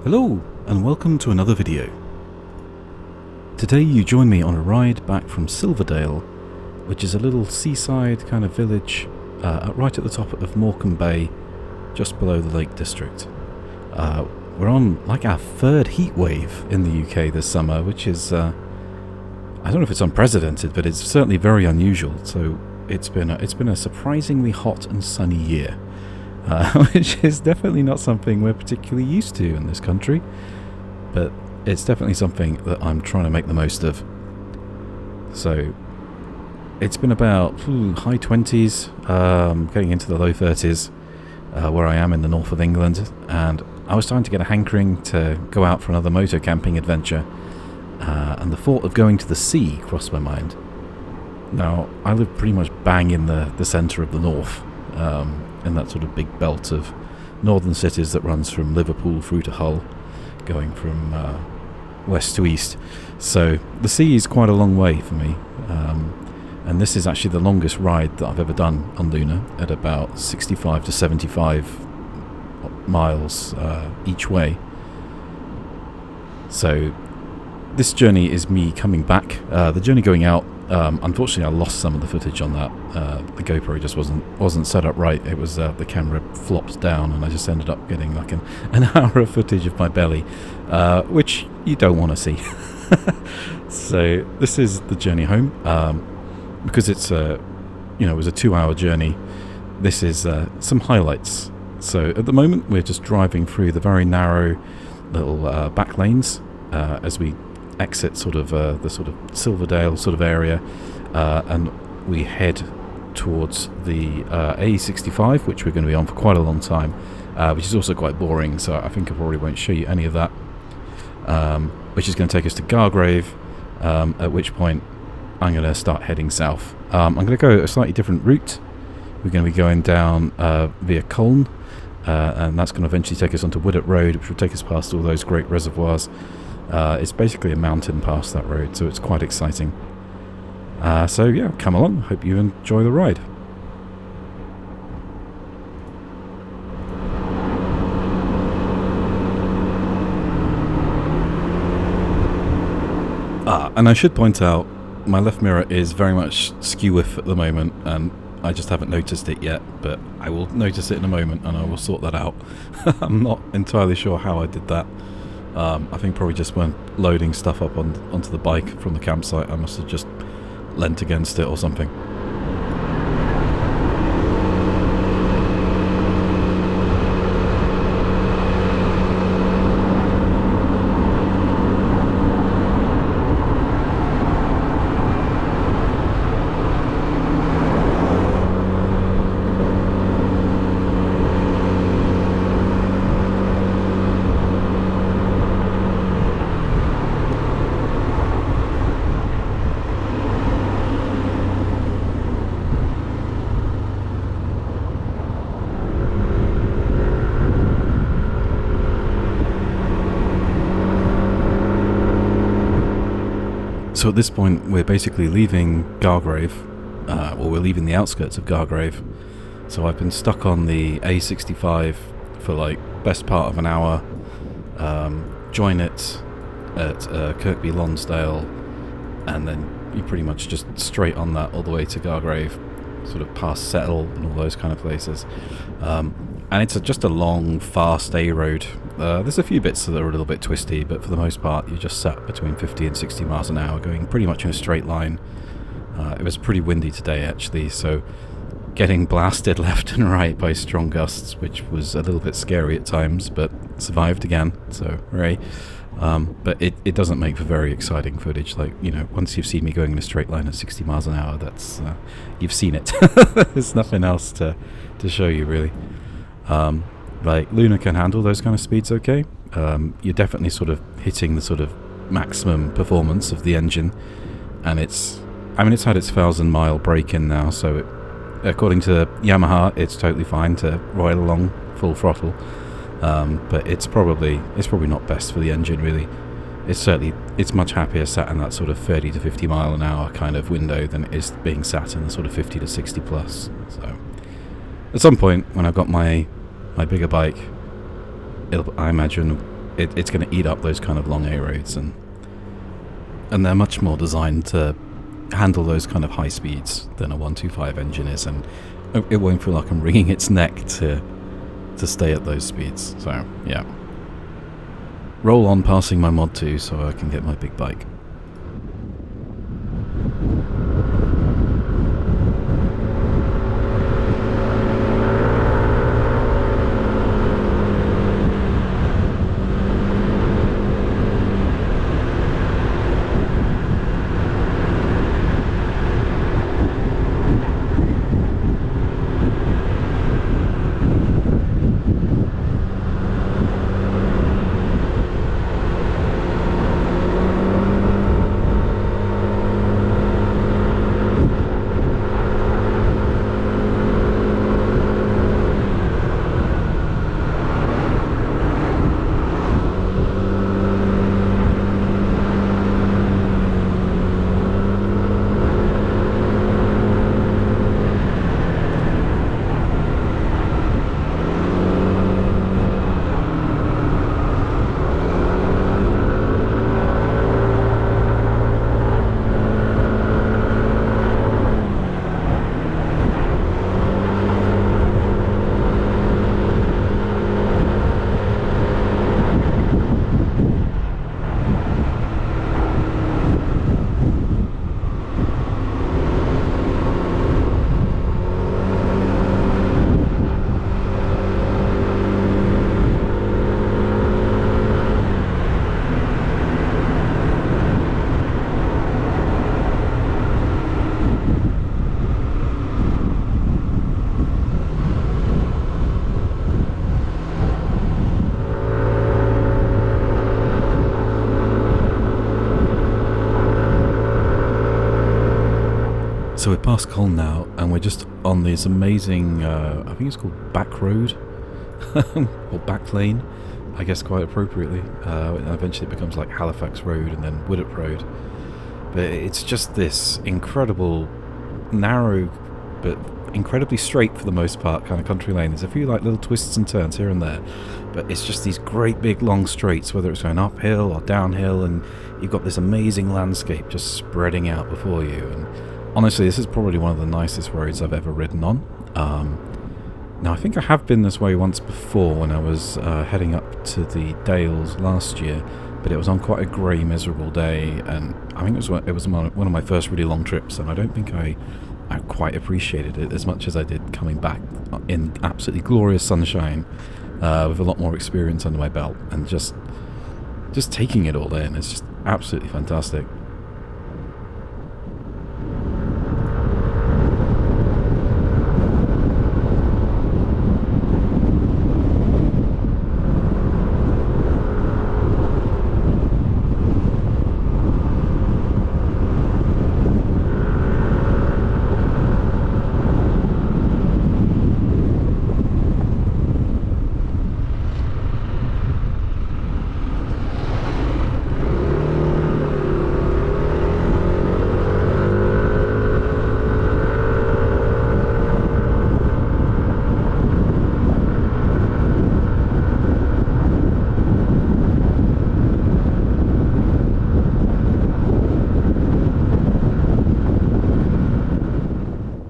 Hello and welcome to another video. Today you join me on a ride back from Silverdale, which is a little seaside kind of village right at the top of Morecambe Bay, just below the Lake District. We're on like our third heat wave in the UK this summer, which is, I don't know if it's unprecedented, but it's certainly very unusual. So it's been a surprisingly hot and sunny year. Which is definitely not something we're particularly used to in this country, but it's definitely something that I'm trying to make the most of. So it's been about high 20s, getting into the low 30s, where I am in the north of England, and I was starting to get a hankering to go out for another motor camping adventure, and the thought of going to the sea crossed my mind. Now, I live pretty much bang in the centre of the north, in that sort of big belt of northern cities that runs from Liverpool through to Hull, going from west to east. So the sea is quite a long way for me, and this is actually the longest ride that I've ever done on Luna, at about 65 to 75 miles each way. So this journey is me coming back. The journey going out, unfortunately I lost some of the footage on that. The GoPro just wasn't set up right. It was the camera flopped down, and I just ended up getting like an hour of footage of my belly, which you don't want to see. So this is the journey home, because it's it was a 2-hour journey. This is some highlights. So at the moment we're just driving through the very narrow little back lanes as we exit sort of the sort of Silverdale sort of area, and we head towards the A65, which we're going to be on for quite a long time, which is also quite boring, so I think I probably won't show you any of that, which is going to take us to Gargrave, at which point I'm going to start heading south. I'm going to go a slightly different route. We're going to be going down via Colne, and that's going to eventually take us onto Woodett Road, which will take us past all those great reservoirs. It's basically a mountain past that road, so it's quite exciting. So yeah, come along. Hope you enjoy the ride. And I should point out, my left mirror is very much skew-with at the moment, and I just haven't noticed it yet, but I will notice it in a moment and I will sort that out. I'm not entirely sure how I did that. I think probably just when loading stuff up onto the bike from the campsite, I must have just leant against it or something. So at this point we're basically leaving Gargrave, or we're leaving the outskirts of Gargrave. So I've been stuck on the A65 for like best part of an hour. Join it at Kirkby Lonsdale, and then you pretty much just straight on that all the way to Gargrave, sort of past Settle and all those kind of places. And it's just a long, fast A road. There's a few bits that are a little bit twisty, but for the most part you're just sat between 50 and 60 miles an hour, going pretty much in a straight line. It was pretty windy today actually, so getting blasted left and right by strong gusts, which was a little bit scary at times, but survived again, so hooray. But it doesn't make for very exciting footage. Like, once you've seen me going in a straight line at 60 miles an hour, that's you've seen it. There's nothing else to show you really. Like, Luna can handle those kind of speeds okay. You're definitely sort of hitting the sort of maximum performance of the engine, and it's had its 1,000-mile break-in now, so according to Yamaha it's totally fine to ride along full throttle, but it's probably not best for the engine really. It's much happier sat in that sort of 30 to 50 mile an hour kind of window than it is being sat in the sort of 50 to 60 plus. So at some point when I've got my bigger bike, I imagine it's going to eat up those kind of long A roads, and they're much more designed to handle those kind of high speeds than a 125 engine is, and it won't feel like I'm wringing its neck to stay at those speeds. So yeah, roll on passing my mod 2 so I can get my big bike. So we're past Col now, and we're just on this amazing, I think it's called back road, or back lane, I guess quite appropriately. Eventually it becomes like Halifax Road and then Woodop Road. But it's just this incredible, narrow, but incredibly straight for the most part kind of country lane. There's a few like little twists and turns here and there, but it's just these great big long straights, whether it's going uphill or downhill, and you've got this amazing landscape just spreading out before you. And honestly, this is probably one of the nicest roads I've ever ridden on. Now, I think I have been this way once before when I was heading up to the Dales last year, but it was on quite a grey, miserable day, and I think it was one of my first really long trips, and I don't think I quite appreciated it as much as I did coming back in absolutely glorious sunshine with a lot more experience under my belt, and just taking it all in. It's just absolutely fantastic.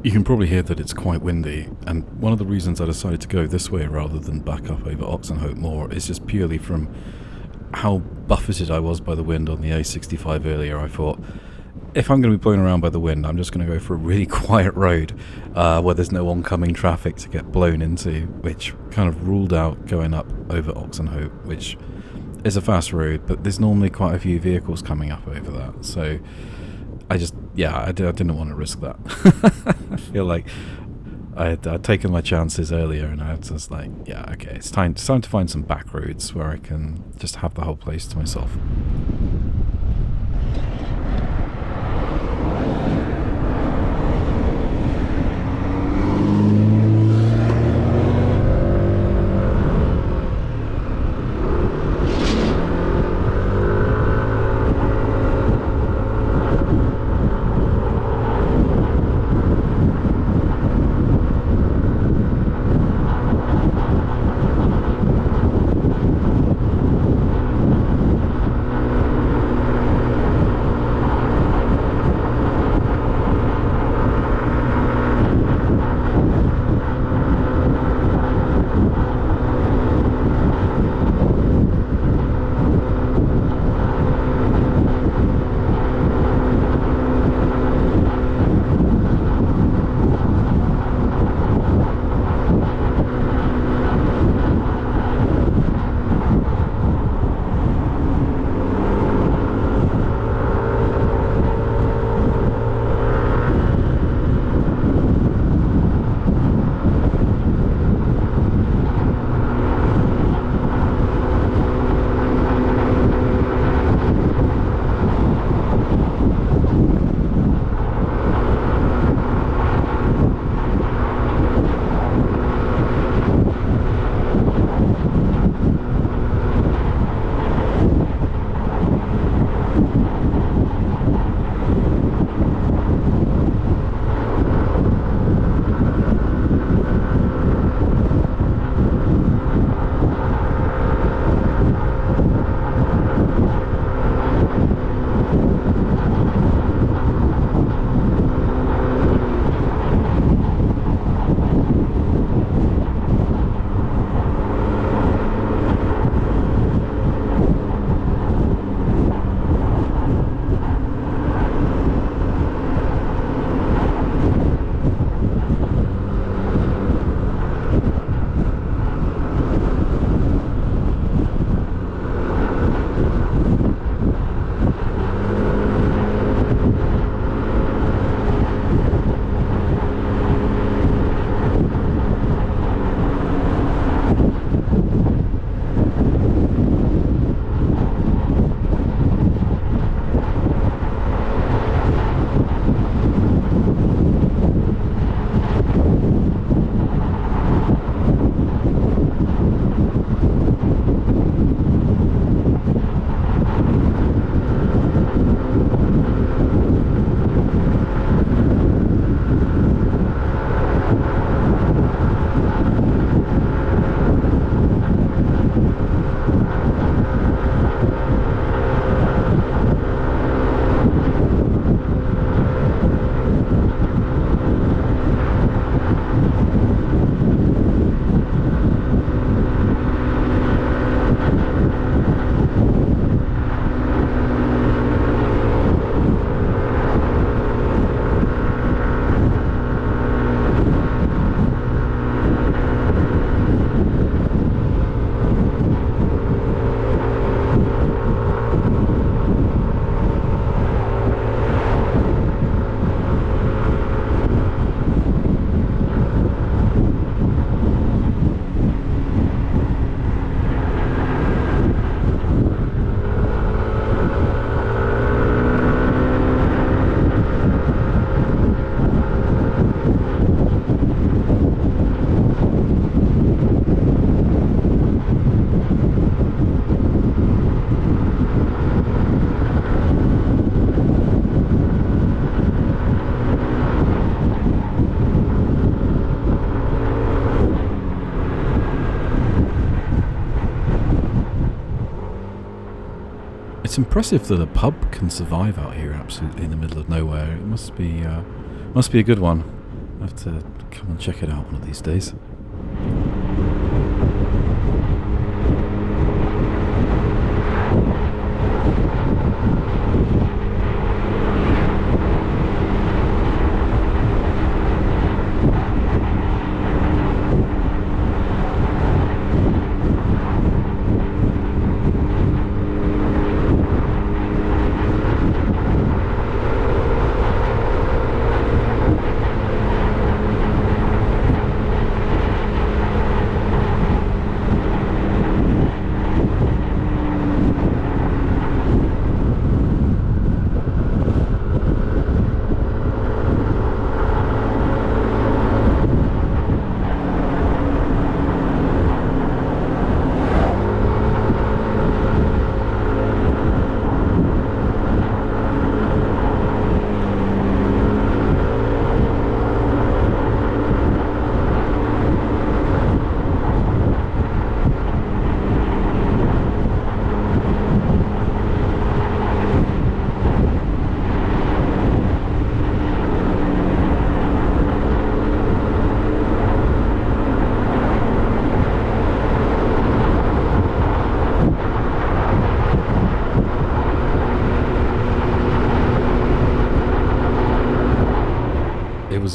You can probably hear that it's quite windy, and one of the reasons I decided to go this way rather than back up over Oxenhope Moor is just purely from how buffeted I was by the wind on the A65 earlier. I thought, if I'm going to be blown around by the wind, I'm just going to go for a really quiet road where there's no oncoming traffic to get blown into, which kind of ruled out going up over Oxenhope, which is a fast road, but there's normally quite a few vehicles coming up over that, so I didn't want to risk that. I feel like I'd taken my chances earlier, and I was just like, yeah, okay, it's time to find some back roads where I can just have the whole place to myself. it's impressive that a pub can survive out here absolutely in the middle of nowhere. It must be a good one. I have to come and check it out one of these days.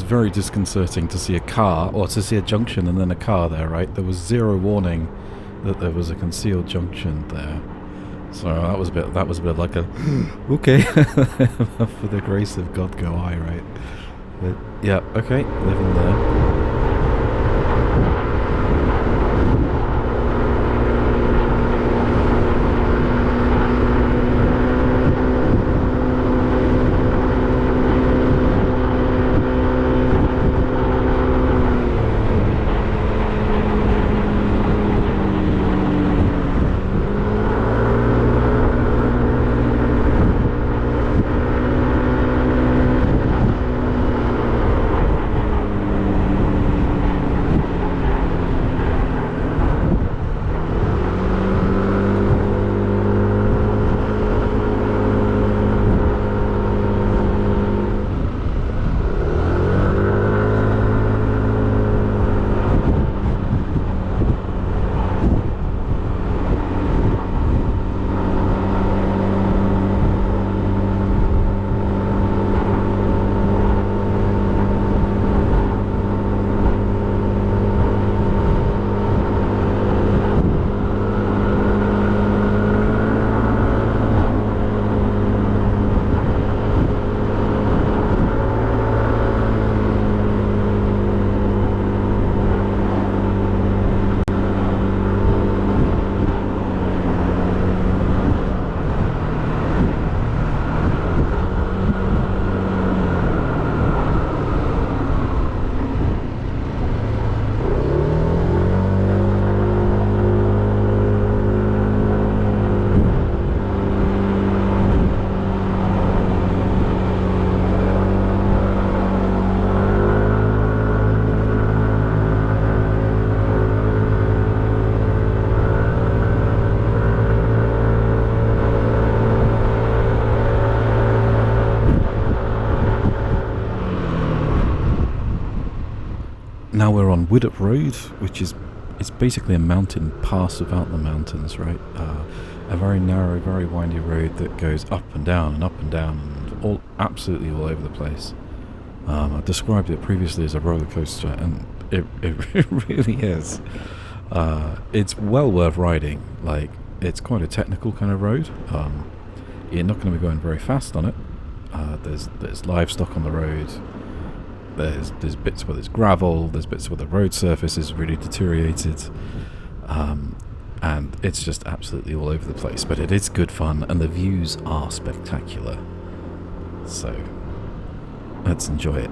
Very disconcerting to see a car, or to see a junction and then a car there, right? There was zero warning that there was a concealed junction there. So that was a bit like a okay, for the grace of God go I, right? But yeah, okay, living there. Now we're on Widdop Road, which is it's basically a mountain pass without the mountains, right? A very narrow, very windy road that goes up and down and up and down and absolutely all over the place. I described it previously as a roller coaster, and it really is. It's well worth riding. Like, it's quite a technical kind of road. You're not going to be going very fast on it. There's livestock on the road. There's bits where there's gravel, there's bits where the road surface is really deteriorated, and it's just absolutely all over the place. But it is good fun, and the views are spectacular. So, let's enjoy it.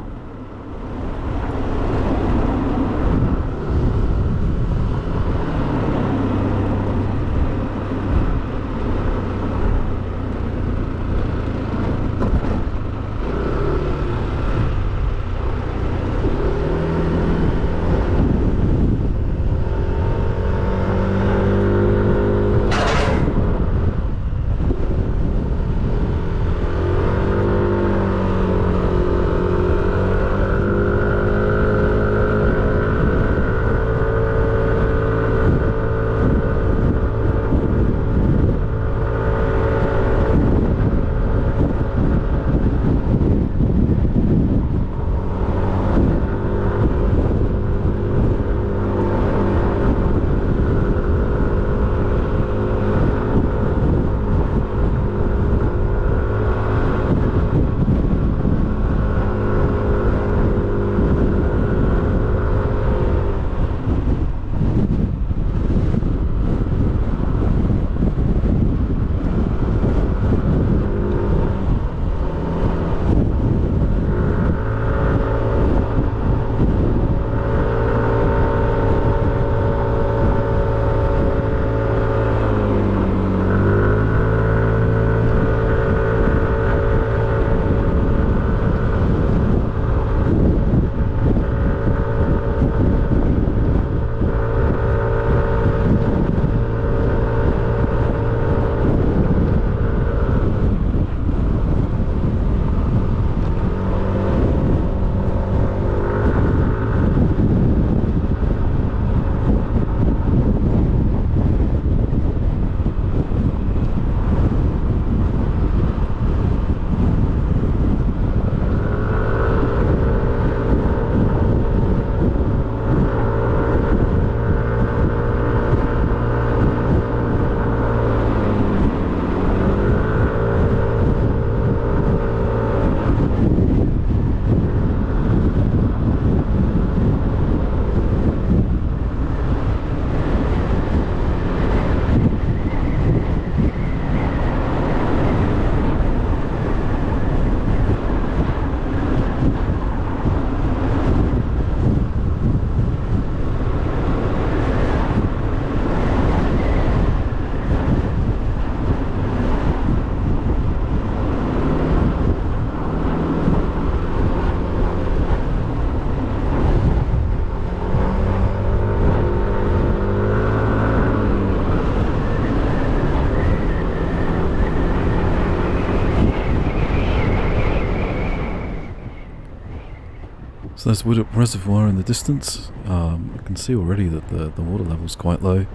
So there's Widdop Reservoir in the distance. I can see already that the water level's quite low,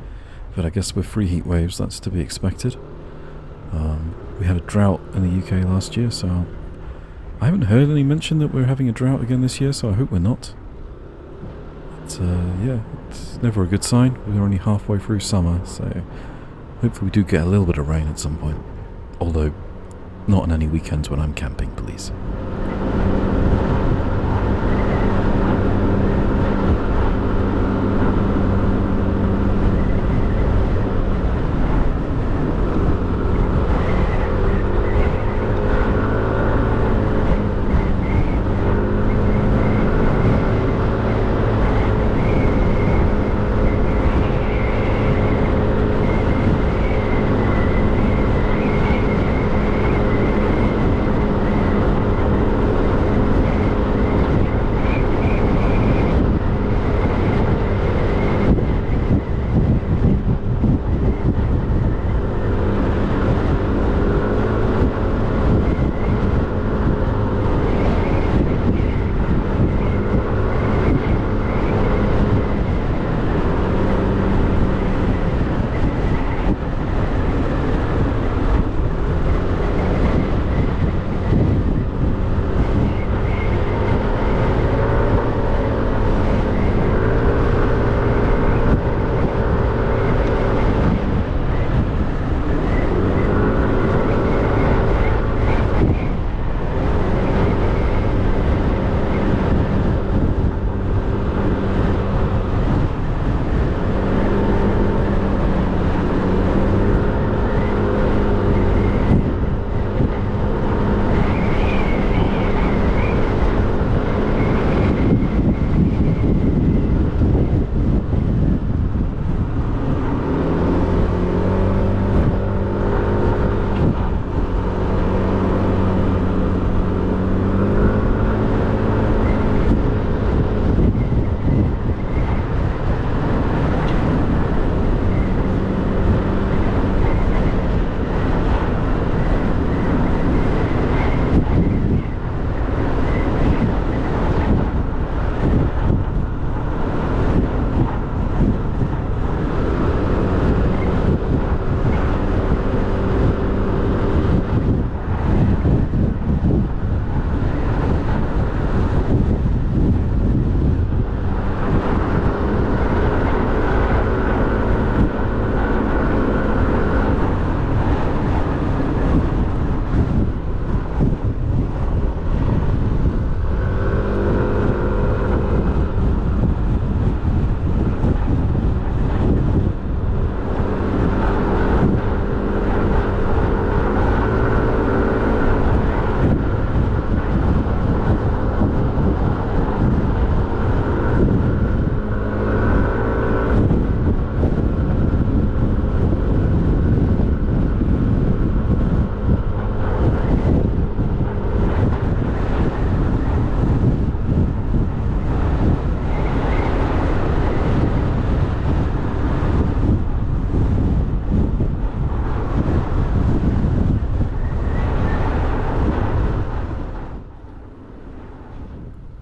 but I guess with free heat waves that's to be expected. We had a drought in the UK last year, so I haven't heard any mention that we're having a drought again this year, so I hope we're not. But yeah, it's never a good sign. We're only halfway through summer, so hopefully we do get a little bit of rain at some point. Although, not on any weekends when I'm camping, please.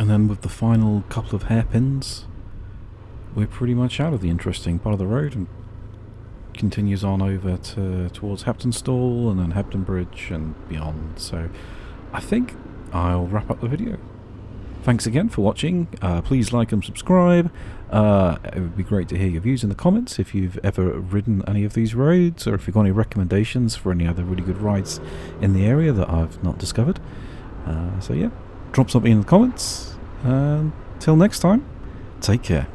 And then with the final couple of hairpins, we're pretty much out of the interesting part of the road and continues on over towards Heptonstall and then Hepton Bridge and beyond. So I think I'll wrap up the video. Thanks again for watching. Please like and subscribe. It would be great to hear your views in the comments if you've ever ridden any of these roads, or if you've got any recommendations for any other really good rides in the area that I've not discovered. So yeah, drop something in the comments. Till next time, take care.